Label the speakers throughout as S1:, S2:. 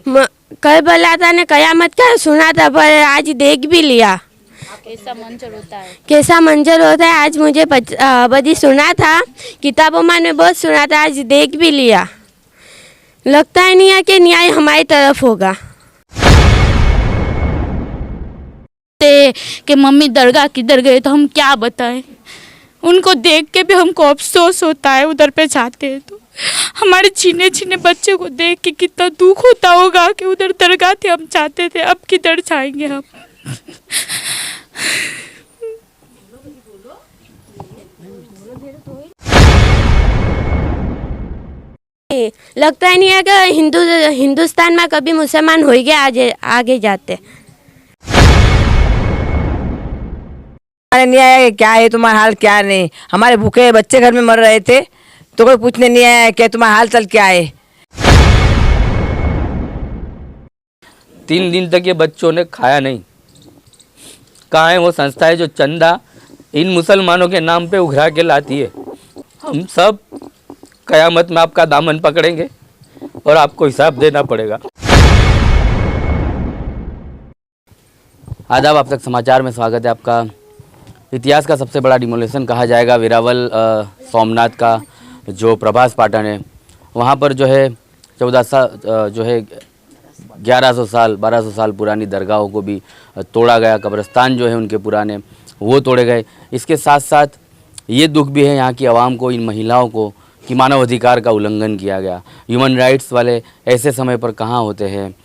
S1: कल बोला था ने कयामत का सुना था, पर आज देख भी लिया।
S2: कैसा मंजर होता है?
S1: कैसा मंजर होता है आज मुझे बड़ी सुना था, किताबों में बहुत सुना था, आज देख भी लिया। लगता ही नहीं है कि न्याय हमारी तरफ होगा।
S2: कि मम्मी दरगाह किधर गए तो हम क्या बताएं, उनको देख के भी हमको अफसोस होता है। उधर पे जाते हैं तो हमारे छीने छीने बच्चे को देख के कितना दुख होता होगा कि उधर दरगाह थे, हम चाहते थे, अब किधर जाएंगे हम।
S1: लगता ही नहीं है कि हिंदुस्तान में कभी मुसलमान हो गया आगे जाते।
S3: नहीं आया क्या है तुम्हारा हाल क्या नहीं, हमारे भूखे बच्चे घर में मर रहे थे तो कोई पूछने नहीं आया कि तुम्हारा हाल चाल क्या है।
S4: 3 दिन तक ये बच्चों ने खाया नहीं। कहाँ है वो संस्थाएं जो चंदा इन मुसलमानों के नाम पे उघरा के लाती है। हम सब कयामत में आपका दामन पकड़ेंगे और आपको हिसाब देना पड़ेगा। आदाब, आप तक समाचार में स्वागत है आपका। इतिहास का सबसे बड़ा डिमोलेशन कहा जाएगा वेरावल सोमनाथ का जो प्रभास पाटन है, वहाँ पर जो है 1100 साल 1200 साल पुरानी दरगाहों को भी तोड़ा गया। कब्रिस्तान जो है उनके पुराने वो तोड़े गए। इसके साथ साथ ये दुख भी है यहाँ की आवाम को, इन महिलाओं को, कि मानव अधिकार का उल्लंघन किया गया। ह्यूमन राइट्स वाले ऐसे समय पर कहाँ होते हैं।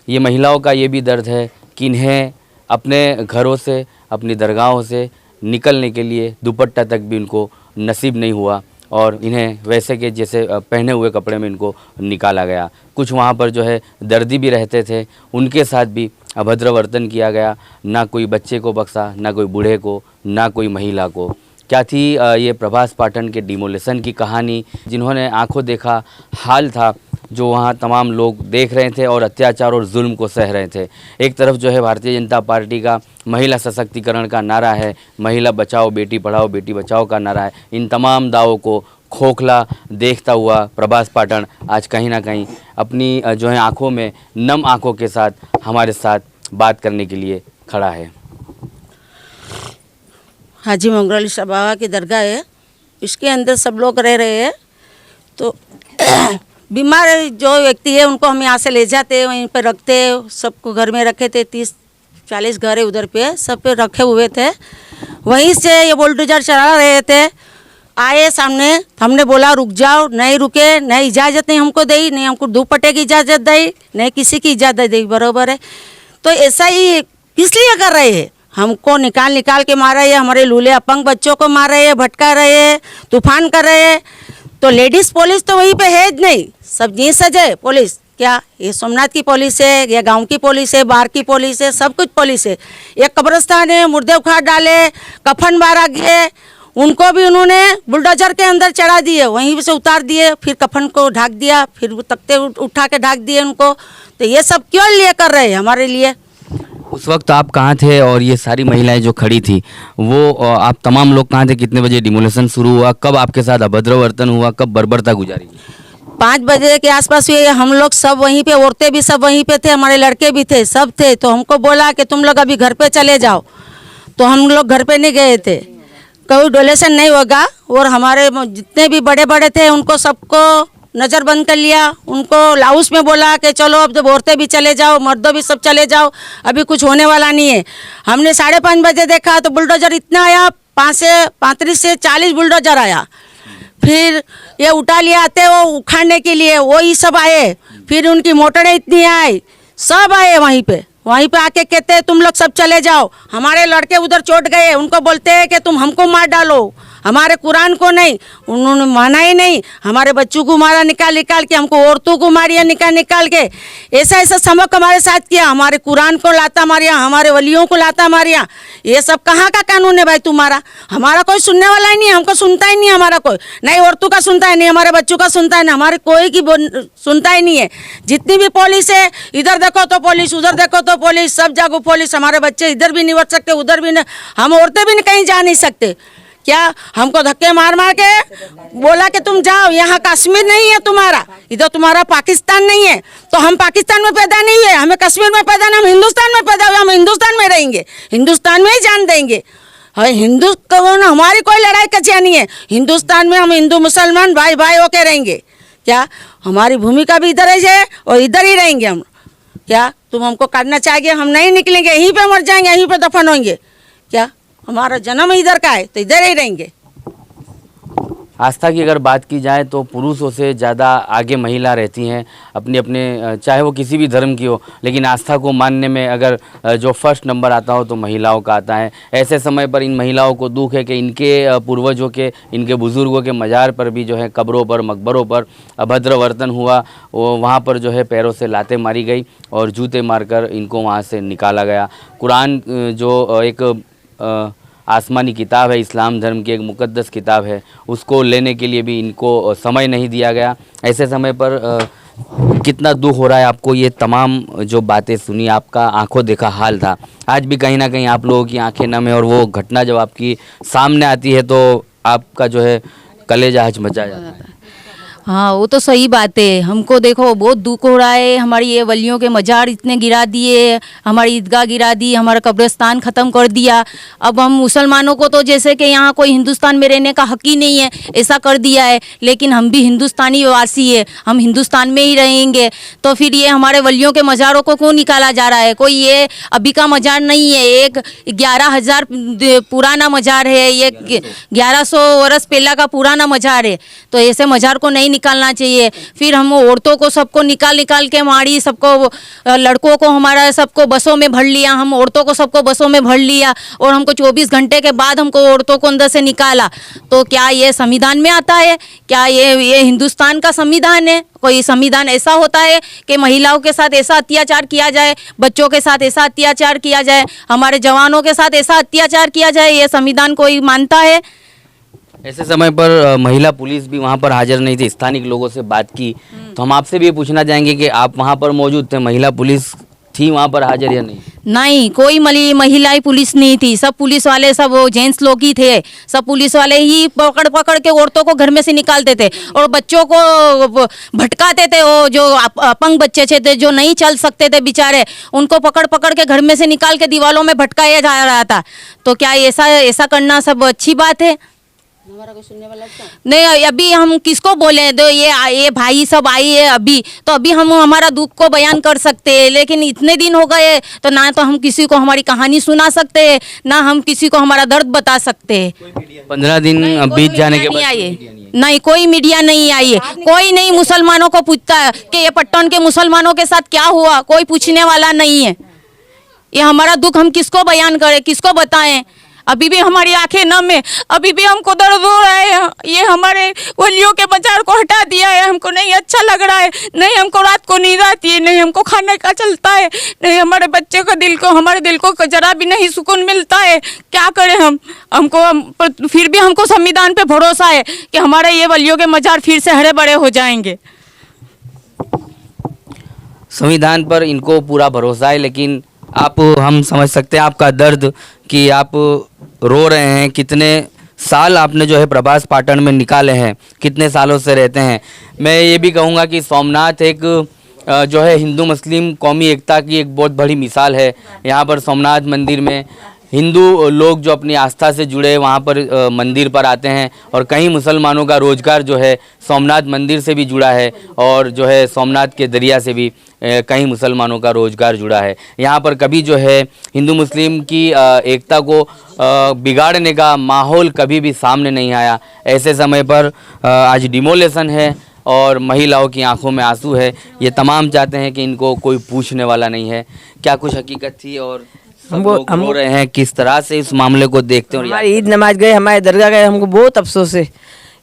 S4: ये महिलाओं का ये भी दर्द है कि इन्हें अपने घरों से, अपनी दरगाहों से निकलने के लिए दुपट्टा तक भी उनको नसीब नहीं हुआ और इन्हें वैसे के जैसे पहने हुए कपड़े में इनको निकाला गया। कुछ वहाँ पर जो है दर्दी भी रहते थे, उनके साथ भी अभद्र वर्तन किया गया। ना कोई बच्चे को बख्शा, ना कोई बूढ़े को, ना कोई महिला को। क्या थी ये प्रभास पाटन के डिमोलेशन की कहानी, जिन्होंने आंखों देखा हाल था जो वहाँ तमाम लोग देख रहे थे और अत्याचार और जुल्म को सह रहे थे। एक तरफ जो है भारतीय जनता पार्टी का महिला सशक्तिकरण का नारा है, महिला बचाओ बेटी पढ़ाओ बेटी बचाओ का नारा है। इन तमाम दावों को खोखला देखता हुआ प्रभास पाटन आज कहीं ना कहीं अपनी जो है आँखों में नम आँखों के साथ हमारे साथ बात करने के लिए खड़ा है।
S5: हाजी मंगल बाबा की दरगाह है, इसके अंदर सब लोग रह रहे हैं। तो बीमार जो व्यक्ति है उनको हम यहाँ से ले जाते हैं, वहीं पर रखते हैं। सबको घर में रखे थे, 30-40 घर है उधर पे, सब पे रखे हुए थे। वहीं से ये बुलडोजर चला रहे थे, आए सामने, हमने बोला रुक जाओ, नहीं रुके, नहीं इजाज़त नहीं हमको दी, नहीं हमको दुपट्टे की इजाज़त दी, नहीं किसी की इजाज़त दी, बराबर है। तो ऐसा ही किस लिए कर रहे हैं? हमको निकाल के मार रहे हैं, हमारे लूले अपंग बच्चों को मार रहे हैं, भटका रहे हैं, तूफान कर रहे हैं। तो लेडीज़ पुलिस तो वहीं पे है नहीं, सब जी सजे पुलिस। क्या ये सोमनाथ की पुलिस है, या गांव की पुलिस है, बाहर की पुलिस है, सब कुछ पुलिस है। एक कब्रिस्तान है, मुर्दे उखाड़ डाले, कफन बारा गए, उनको भी उन्होंने बुलडोजर के अंदर चढ़ा दिए, वहीं से उतार दिए, फिर कफन को ढक दिया, फिर तख्ते उठा के ढक दिए उनको। तो ये सब क्यों लिए कर रहे हैं हमारे लिए?
S4: उस वक्त आप कहाँ थे और ये सारी महिलाएं जो खड़ी थी वो आप तमाम लोग कहाँ थे? कितने बजे डिमोलेशन शुरू हुआ? कब आपके साथ अभद्र वर्तन हुआ? कब बर्बरता गुजारी?
S5: 5 बजे के आसपास हुए। हम लोग सब वहीं पे, औरतें भी सब वहीं पे थे, हमारे लड़के भी थे, सब थे। तो हमको बोला कि तुम लोग अभी घर पे चले जाओ। तो हम लोग घर पे नहीं गए थे, कोई डोनेशन नहीं होगा। और हमारे जितने भी बड़े बड़े थे उनको सबको नज़र बंद कर लिया। उनको लाउस में बोला कि चलो अब जब औरतें भी चले जाओ, मर्दों भी सब चले जाओ, अभी कुछ होने वाला नहीं है। हमने 5:30 बजे देखा तो बुलडोजर इतना आया, 35 से 40 बुलडोजर आया। फिर ये उठा लिया आते वो उखाड़ने के लिए, वो ही सब आए। फिर उनकी मोटरें इतनी आई, सब आए वहीं पे आके कहते हैं तुम लोग सब चले जाओ। हमारे लड़के उधर चोट गए, उनको बोलते हैं कि तुम हमको मार डालो, हमारे कुरान को नहीं। उन्होंने माना ही नहीं, हमारे बच्चों को मारा निकाल के, हमको औरतों को मारिया निकाल के। ऐसा सबक हमारे साथ किया, हमारे कुरान को लाता मारिया, हमारे वलियों को लाता मारिया। ये सब कहाँ का कानून है भाई तुम्हारा? हमारा कोई सुनने वाला ही नहीं, हमको सुनता ही नहीं हमारा कोई, नहीं औरतों का सुनता है, नहीं हमारे बच्चों का सुनता है, नहीं हमारे कोई की सुनता ही नहीं है। जितनी भी पुलिस है, इधर देखो तो पुलिस, उधर देखो तो पुलिस, सब जगह पुलिस। हमारे बच्चे इधर भी नहीं बढ़ सकते, उधर भी नहीं, हम औरतें भी कहीं जा नहीं सकते। क्या हमको धक्के मार मार के बोला कि तुम जाओ, यहाँ कश्मीर नहीं है तुम्हारा, इधर तुम्हारा पाकिस्तान नहीं है। तो हम पाकिस्तान में पैदा नहीं है, हमें कश्मीर में पैदा नहीं, हम हिंदुस्तान में पैदा हुए, हम हिंदुस्तान में रहेंगे, हिंदुस्तान में ही जान देंगे। हिंदू कौन, हमारी कोई लड़ाई कचिया नहीं है। हिंदुस्तान में हम हिंदू मुसलमान भाई भाई होके रहेंगे। क्या हमारी भूमिका भी इधर ही है और इधर ही रहेंगे हम। क्या तुम हमको काटना चाहिए, हम नहीं निकलेंगे, यहीं पे मर जाएंगे, यहीं पे दफन होंगे। क्या हमारा जन्म इधर का है तो इधर ही रहेंगे।
S4: आस्था की अगर बात की जाए तो पुरुषों से ज़्यादा आगे महिला रहती हैं अपने अपने, चाहे वो किसी भी धर्म की हो, लेकिन आस्था को मानने में अगर जो फर्स्ट नंबर आता हो तो महिलाओं का आता है। ऐसे समय पर इन महिलाओं को दुख है कि इनके पूर्वजों के, इनके बुज़ुर्गों के मज़ार पर भी जो है कब्रों पर, मकबरों पर अभद्र वर्तन हुआ। वो वहाँ पर जो है पैरों से लातें मारी गई और जूते मारकर इनको वहाँ से निकाला गया। कुरान जो एक आसमानी किताब है, इस्लाम धर्म की एक मुक़द्दस किताब है, उसको लेने के लिए भी इनको समय नहीं दिया गया। ऐसे समय पर कितना दुख हो रहा है आपको। ये तमाम जो बातें सुनी, आपका आंखों देखा हाल था, आज भी कहीं ना कहीं आप लोगों की आंखें नम है और वो घटना जब आपकी सामने आती है तो आपका जो है कलेजा हचमचा जाता है।
S2: हाँ, वो तो सही बात है। हमको देखो बहुत दुख हो रहा है। हमारी ये वलियों के मज़ार इतने गिरा दिए, हमारी ईदगाह गिरा दी, हमारा कब्रिस्तान ख़त्म कर दिया। अब हम मुसलमानों को तो जैसे कि यहाँ कोई हिंदुस्तान में रहने का हक ही नहीं है, ऐसा कर दिया है। लेकिन हम भी हिंदुस्तानी वासी है, हम हिंदुस्तान में ही रहेंगे। तो फिर ये हमारे वलियों के मज़ारों को क्यों निकाला जा रहा है? कोई ये अभी का मज़ार नहीं है, एक 11,000 पुराना मज़ार है, ये 1100 वर्ष पहला का पुराना मज़ार है। तो ऐसे मज़ार को नहीं निकालना चाहिए। फिर हम औरतों को सबको निकाल के मारी, सबको, लड़कों को हमारा सबको बसों में भर लिया, हम औरतों को सबको बसों में भर लिया और हमको 24 घंटे के बाद हमको औरतों को अंदर से निकाला। तो क्या ये संविधान में आता है? क्या ये हिंदुस्तान का संविधान है? कोई संविधान ऐसा होता है कि महिलाओं के साथ ऐसा अत्याचार किया जाए, बच्चों के साथ ऐसा अत्याचार किया जाए, हमारे जवानों के साथ ऐसा अत्याचार किया जाए? ये संविधान कोई मानता है?
S4: ऐसे समय पर महिला पुलिस भी वहाँ पर हाजिर नहीं थी। स्थानिक लोगों से बात की तो हम आपसे भी ये पूछना चाहेंगे कि आप वहाँ पर मौजूद थे, महिला पुलिस थी वहाँ पर हाजिर या नहीं?
S2: नहीं, कोई महिला पुलिस नहीं थी। सब पुलिस वाले, सब वो जेंट्स लोग ही थे। सब पुलिस वाले ही पकड़ के औरतों को घर में से निकालते थे और बच्चों को भटकाते थे। वो जो अपंग बच्चे थे, जो नहीं चल सकते थे बेचारे, उनको पकड़ के घर में से निकाल के दीवारों में भटकाया जा रहा था। तो क्या ऐसा करना सब अच्छी बात है? हमारा कोई सुनने वाला नहीं। अभी हम किसको बोले? तो ये भाई सब आई है अभी, तो अभी हम हमारा दुख को बयान कर सकते हैं। लेकिन इतने दिन हो गए तो ना तो हम किसी को हमारी कहानी सुना सकते हैं, ना हम किसी को हमारा दर्द बता सकते हैं।
S4: 15 दिन बीत जाने के बाद
S2: नहीं, कोई मीडिया नहीं आई है। कोई नहीं मुसलमानों को पूछता है कि ये पट्टन के मुसलमानों के साथ क्या हुआ, कोई पूछने वाला नहीं है। ये हमारा दुख हम किसको बयान करें, किसको बताएं? अभी भी हमारी आंखें नम है, अभी भी हमको दर्द हो रहा है। ये हमारे वलियों के मज़ार को हटा दिया है, हमको नहीं अच्छा लग रहा है। नहीं हमको रात को नींद आती है, नहीं हमको खाने का चलता है, नहीं हमारे बच्चे को, हमारे दिल को जरा भी नहीं सुकून मिलता है। क्या करें हमको फिर भी हमको संविधान पे भरोसा है कि हमारे ये वलियों के मज़ार फिर से हरे भरे हो जाएंगे।
S4: संविधान पर इनको पूरा भरोसा है, लेकिन हम समझ सकते हैं आपका दर्द कि आप रो रहे हैं। कितने साल आपने जो है प्रभास पाटन में निकाले हैं, कितने सालों से रहते हैं। मैं ये भी कहूँगा कि सोमनाथ एक जो है हिंदू मुस्लिम कौमी एकता की एक बहुत बड़ी मिसाल है। यहाँ पर सोमनाथ मंदिर में हिंदू लोग जो अपनी आस्था से जुड़े वहाँ पर मंदिर पर आते हैं और कई मुसलमानों का रोज़गार जो है सोमनाथ मंदिर से भी जुड़ा है और जो है सोमनाथ के दरिया से भी कई मुसलमानों का रोज़गार जुड़ा है। यहाँ पर कभी जो है हिंदू मुस्लिम की एकता को बिगाड़ने का माहौल कभी भी सामने नहीं आया। ऐसे समय पर आज डिमोलेशन है और महिलाओं की आंखों में आंसू है। ये तमाम चाहते हैं कि इनको कोई पूछने वाला नहीं है। क्या कुछ हकीकत थी और हम रो रहे हैं, किस तरह से इस मामले को देखते हैं?
S3: हमारी ईद नमाज गए, हमारे दरगाह गए, हमको बहुत अफसोस है।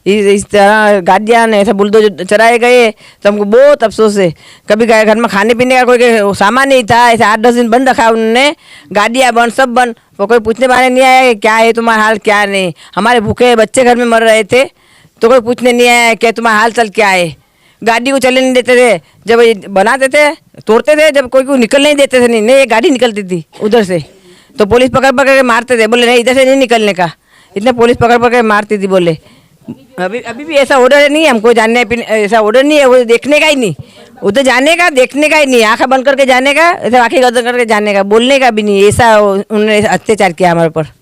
S3: इस तरह गाड़ियाँ ऐसा बुलडोजर चराए गए तो हमको बहुत अफसोस है। कभी घर में खाने पीने का कोई सामान नहीं था, ऐसे 8-10 दिन बंद रखा उन्होंने, गाड़ियाँ बंद, सब बंद। वो कोई पूछने वाले नहीं आया क्या है तुम्हारा हाल, क्या नहीं। हमारे भूखे बच्चे घर में मर रहे थे तो कोई पूछने नहीं आया क्या तुम्हारा हाल चल क्या है। गाड़ी को चलने नहीं देते थे, जब बनाते थे तोड़ते थे, जब कोई निकल नहीं देते थे। नहीं ये गाड़ी निकलती थी उधर से तो पुलिस पकड़ के मारते थे, बोले नहीं इधर से नहीं निकलने का। इतने पुलिस पकड़ पकड़ मारती थी बोले। अभी अभी भी ऐसा ऑर्डर नहीं है हमको जानने ऐसा ऑर्डर नहीं है, वो देखने का ही नहीं, उधर जाने का देखने का ही नहीं, आँखें बंद करके जाने का, ऐसा आँखें बंद करके जाने का, बोलने का भी नहीं, ऐसा उन्होंने अत्याचार किया हमारे ऊपर।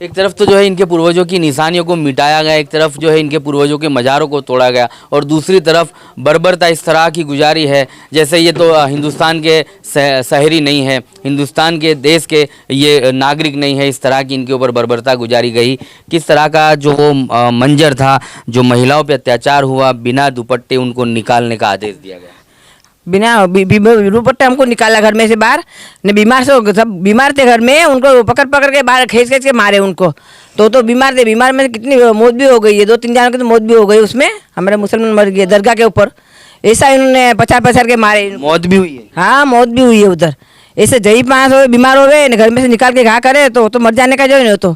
S4: एक तरफ तो जो है इनके पूर्वजों की निशानियों को मिटाया गया, एक तरफ जो है इनके पूर्वजों के मज़ारों को तोड़ा गया, और दूसरी तरफ बर्बरता इस तरह की गुजारी है जैसे ये तो हिंदुस्तान के शहरी नहीं है, हिंदुस्तान के देश के ये नागरिक नहीं है। इस तरह की इनके ऊपर बर्बरता गुजारी गई। किस तरह का जो वो मंजर था, जो महिलाओं पे अत्याचार हुआ, बिना दुपट्टे उनको निकालने का आदेश दिया गया।
S3: बिना दुपट्टे हमको निकाला घर में से बाहर, ने बीमार से सब बीमार थे घर में, उनको पकड़ पकड़ के बाहर खींच खींच के मारे उनको। तो बीमार थे, बीमार में कितनी मौत भी हो गई है, 2-3 जनों की तो मौत भी हो गई उसमें, हमारे मुसलमान मर गए दरगाह के ऊपर। ऐसा इन्होंने पछाड़ के मारे,
S4: मौत भी हुई है।
S3: हाँ मौत भी हुई है उधर। ऐसे जही 5 हो बीमार हो गए, घर में से निकाल के घा करे तो मर जाने का जो है। तो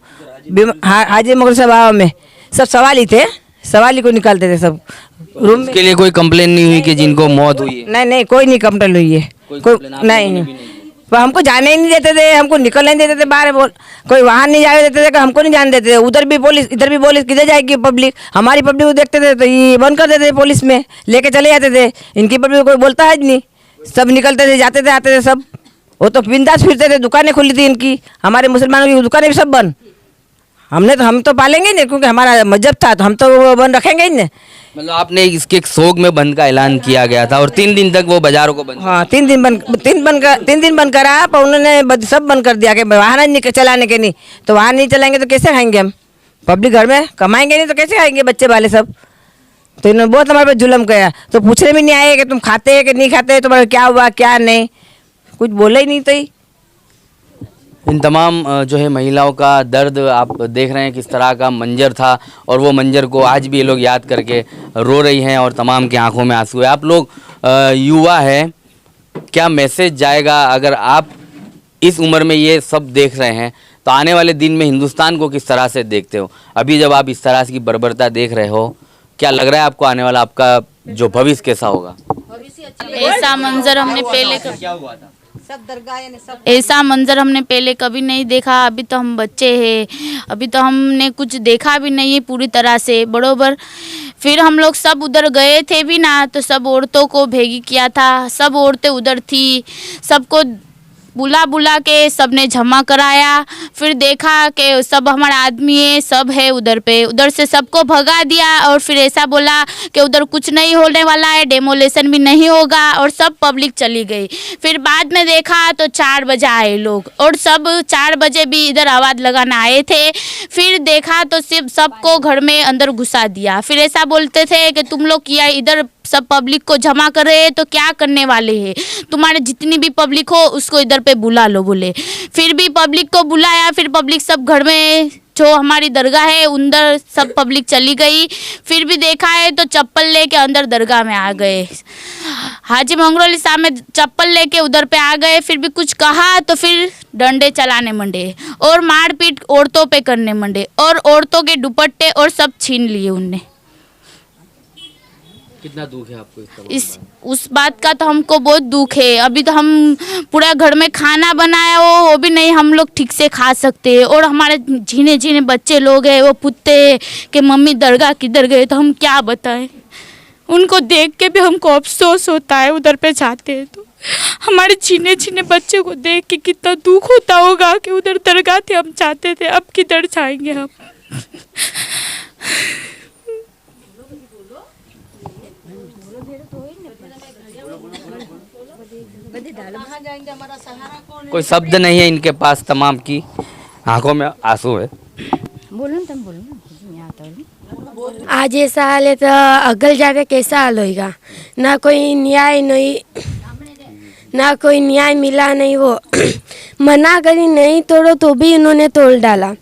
S3: हाजी मगर सभा में सब सवाल ही थे, सवाल ही को निकालते थे सब रूम में।
S4: उसके लिए कोई कंप्लेन नहीं हुई कि जिनको मौत हुई है?
S3: नहीं कोई नहीं कंप्लेन हुई है, कोई नहीं। पर हमको जाने ही नहीं देते थे, हमको निकलने नहीं देते थे बाहर, बोल कोई वहाँ नहीं जाने देते थे, हमको नहीं जाने देते थे। उधर भी पुलिस, इधर भी पुलिस, किधर जाएगी पब्लिक? हमारी पब्लिक को देखते थे तो ये बंद कर देते थे, पुलिस में लेके चले जाते थे। इनकी पब्लिक कोई बोलता है नहीं, सब निकलते थे, जाते थे, आते थे सब। वो तो बिंदास फिरते थे, दुकानें खुली थी इनकी, हमारे मुसलमानों की दुकानें भी सब बंद। हम तो पालेंगे नहीं, क्योंकि हमारा मजहब था, तो हम तो वो बंद रखेंगे ही नहीं।
S4: मतलब आपने इसके शोक में बंद का ऐलान किया गया था और 3 दिन तक वो बाजारों को बंद।
S3: हाँ 3 दिन बंद करा, पर उन्होंने सब बंद कर दिया कि वाहन नहीं चलाने के नहीं, तो वाहन नहीं चलाएंगे तो कैसे खाएंगे हम? पब्लिक घर में कमाएंगे नहीं तो कैसे खाएंगे बच्चे वाले सब? तो इन्होंने बहुत हमारे पे जुल्म किया। तो पूछने भी नहीं आए कि तुम खाते हैं कि नहीं खाते, तुम्हारा क्या हुआ क्या नहीं, कुछ बोला ही नहीं। तो
S4: इन तमाम जो है महिलाओं का दर्द आप देख रहे हैं किस तरह का मंजर था, और वो मंजर को आज भी ये लोग याद करके रो रही हैं और तमाम की आंखों में आंसू है। आप लोग युवा हैं, क्या मैसेज जाएगा अगर आप इस उम्र में ये सब देख रहे हैं, तो आने वाले दिन में हिंदुस्तान को किस तरह से देखते हो? अभी जब आप इस तरह की बर्बरता देख रहे हो, क्या लग रहा है आपको आने वाला आपका जो भविष्य कैसा होगा?
S2: ऐसा मंजर हमने पहले
S4: क्या हुआ था?
S2: ऐसा मंजर हमने पहले कभी नहीं देखा। अभी तो हम बच्चे हैं, अभी तो हमने कुछ देखा भी नहीं है पूरी तरह से बरोबर। फिर हम लोग सब उधर गए थे भी ना, तो सब औरतों को भेगी किया था, सब औरतें उधर थी, सबको बुला बुला के सबने जमा कराया। फिर देखा कि सब हमारा आदमी है, सब है उधर पे, उधर से सबको भगा दिया। और फिर ऐसा बोला कि उधर कुछ नहीं होने वाला है, डेमोलेशन भी नहीं होगा, और सब पब्लिक चली गई। फिर बाद में देखा तो 4 बजे आए लोग, और सब 4 बजे भी इधर आवाज़ लगाना आए थे। फिर देखा तो सिर्फ सबको घर में अंदर घुसा दिया। फिर ऐसा बोलते थे कि तुम लोग किया इधर सब पब्लिक को जमा कर रहे हैं तो क्या करने वाले हैं, तुम्हारे जितनी भी पब्लिक हो उसको इधर पे बुला लो बोले। फिर भी पब्लिक को बुलाया, फिर पब्लिक सब घर में जो हमारी दरगाह है अंदर सब पब्लिक चली गई। फिर भी देखा है तो चप्पल लेके अंदर दरगाह में आ गए, हाजी मंगरोली साहब में चप्पल लेके उधर पे आ गए। फिर भी कुछ कहा तो फिर डंडे चलाने मंडे और मारपीट औरतों पे करने मंडे, और औरतों के दुपट्टे और सब छीन लिए उनने।
S4: कितना दुख है आपको
S2: उस बात का? तो हमको बहुत दुख है। अभी तो हम पूरा घर में खाना बनाया हो वो भी नहीं हम लोग ठीक से खा सकते, और हमारे झीने झीने बच्चे लोग हैं, वो पूछते हैं कि मम्मी दरगाह किधर गए, तो हम क्या बताएं? उनको देख के भी हमको अफसोस होता है, उधर पे जाते हैं तो हमारे झीने झीने बच्चे को देख के कितना दुख होता होगा कि उधर दरगाह थे, हम चाहते थे, अब किधर जाएंगे हम?
S4: कोई शब्द नहीं है इनके पास, तमाम की आंखों में आंसू है।
S1: आज ऐसा हाल है तो अगल जाके कैसा हाल होएगा? ना कोई न्याय नहीं, ना कोई न्याय मिला नहीं। वो मना करी नहीं तोड़ो तो भी इन्होंने तोड़ डाला।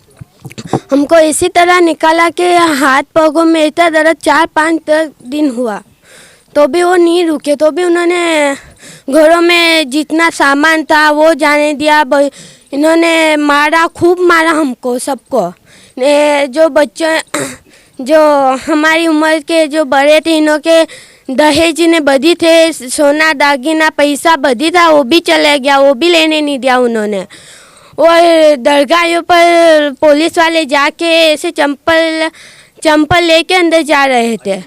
S1: हमको इसी तरह निकाला कि हाथ पाँवों में इतना दर्द 4-5 दिन हुआ, तो भी वो नहीं रुके। तो भी उन्होंने घरों में जितना सामान था वो जाने दिया। इन्होंने मारा, खूब मारा हमको सबको। जो बच्चे जो हमारी उम्र के जो बड़े थे, इन्हों के दहेज ने बधी थे, सोना दागीना पैसा बधी था, वो भी चले गया, वो भी लेने नहीं दिया उन्होंने। और दरगाहों पर पुलिस वाले जाके ऐसे चंपल चंपल लेके अंदर जा रहे थे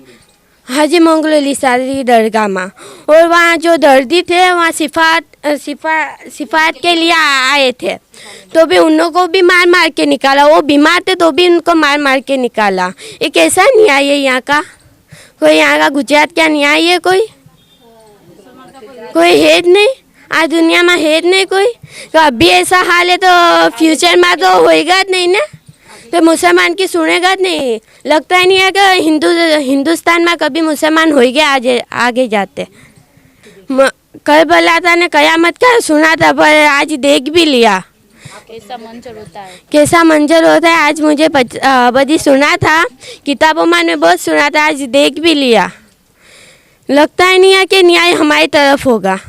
S1: हाजी मंगल अली सारी दरगाह में। और वहाँ जो दर्दी थे वहाँ सिफात के लिए आए थे, तो भी उन लोगों को भी मार मार के निकाला। वो बीमार थे तो भी उनको मार मार के निकाला। ये कैसा न्याय है यहाँ का? कोई यहाँ का गुजरात का न्याय है? कोई हेड नहीं, आज दुनिया में हेड नहीं कोई। तो अभी ऐसा हाल है तो फ्यूचर में तो होएगा नहीं ना, तो मुसलमान की सुनेगा नहीं। लगता ही नहीं है कि हिंदुस्तान में कभी मुसलमान होएगा आगे जाते। करबला ने कयामत का सुना था, पर आज देख भी लिया
S2: कैसा मंजर होता है।
S1: कैसा मंजर होता है। आज मुझे बड़ी सुना था, किताबों में बहुत सुना था, आज देख भी लिया। लगता ही नहीं है कि न्याय हमारी तरफ होगा।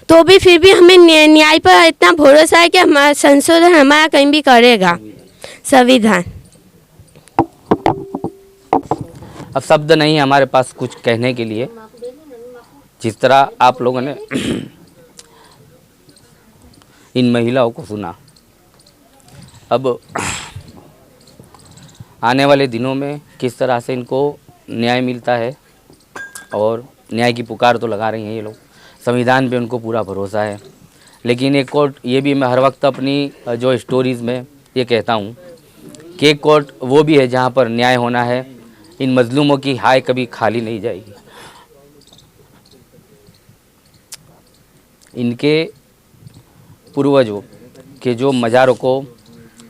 S1: तो भी फिर भी हमें न्याय पर इतना भरोसा है कि हमारा संशोधन हमारा कहीं भी करेगा संविधान।
S4: अब शब्द नहीं है हमारे पास कुछ कहने के लिए। जिस तरह आप लोगों ने इन महिलाओं को सुना, अब आने वाले दिनों में किस तरह से इनको न्याय मिलता है, और न्याय की पुकार तो लगा रही हैं ये लोग। संविधान पे उनको पूरा भरोसा है। लेकिन एक कोर्ट, ये भी मैं हर वक्त अपनी जो स्टोरीज़ में ये कहता हूँ कि एक कोर्ट वो भी है जहाँ पर न्याय होना है। इन मजलूमों की हाय कभी खाली नहीं जाएगी। इनके पूर्वजों के जो मज़ारों को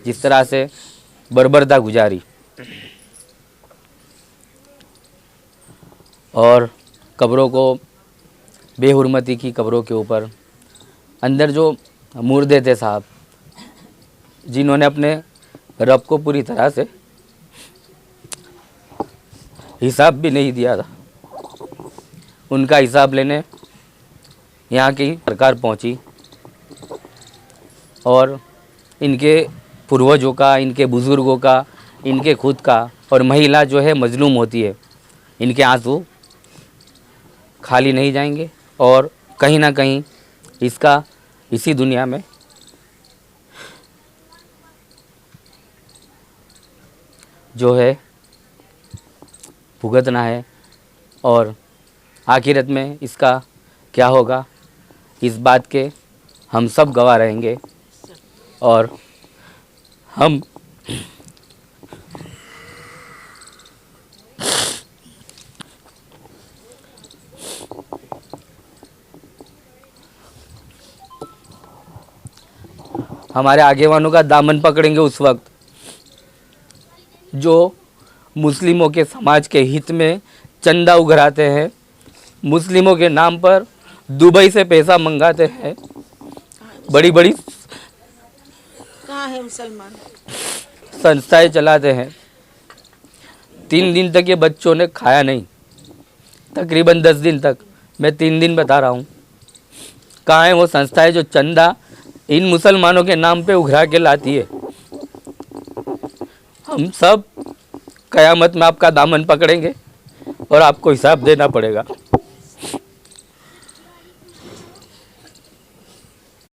S4: जिस तरह से बर्बरता गुजारी और कब्रों को बेहुरमती की, कब्रों के ऊपर अंदर जो मुर्दे थे साहब, जिन्होंने अपने रब को पूरी तरह से हिसाब भी नहीं दिया था, उनका हिसाब लेने यहाँ की सरकार पहुँची। और इनके पूर्वजों का, इनके बुज़ुर्गों का, इनके खुद का, और महिला जो है मजलूम होती है, इनके आंसू खाली नहीं जाएंगे। और कहीं ना कहीं इसका इसी दुनिया में जो है भुगतना है, और आखिरत में इसका क्या होगा इस बात के हम सब गवाह रहेंगे। और हम हमारे आगेवानों का दामन पकड़ेंगे उस वक्त जो मुस्लिमों के समाज के हित में चंदा उघराते हैं, मुस्लिमों के नाम पर दुबई से पैसा मंगाते हैं, बड़ी बड़ी
S5: कहाँ है मुसलमान
S4: संस्थाएं चलाते हैं। 3 दिन तक ये बच्चों ने खाया नहीं, तकरीबन 10 दिन तक, मैं 3 दिन बता रहा हूँ। कहाँ है वो संस्थाएं जो चंदा इन मुसलमानों के नाम पे उघरा के लाती है? हम सब कयामत में आपका दामन पकड़ेंगे और आपको हिसाब देना पड़ेगा।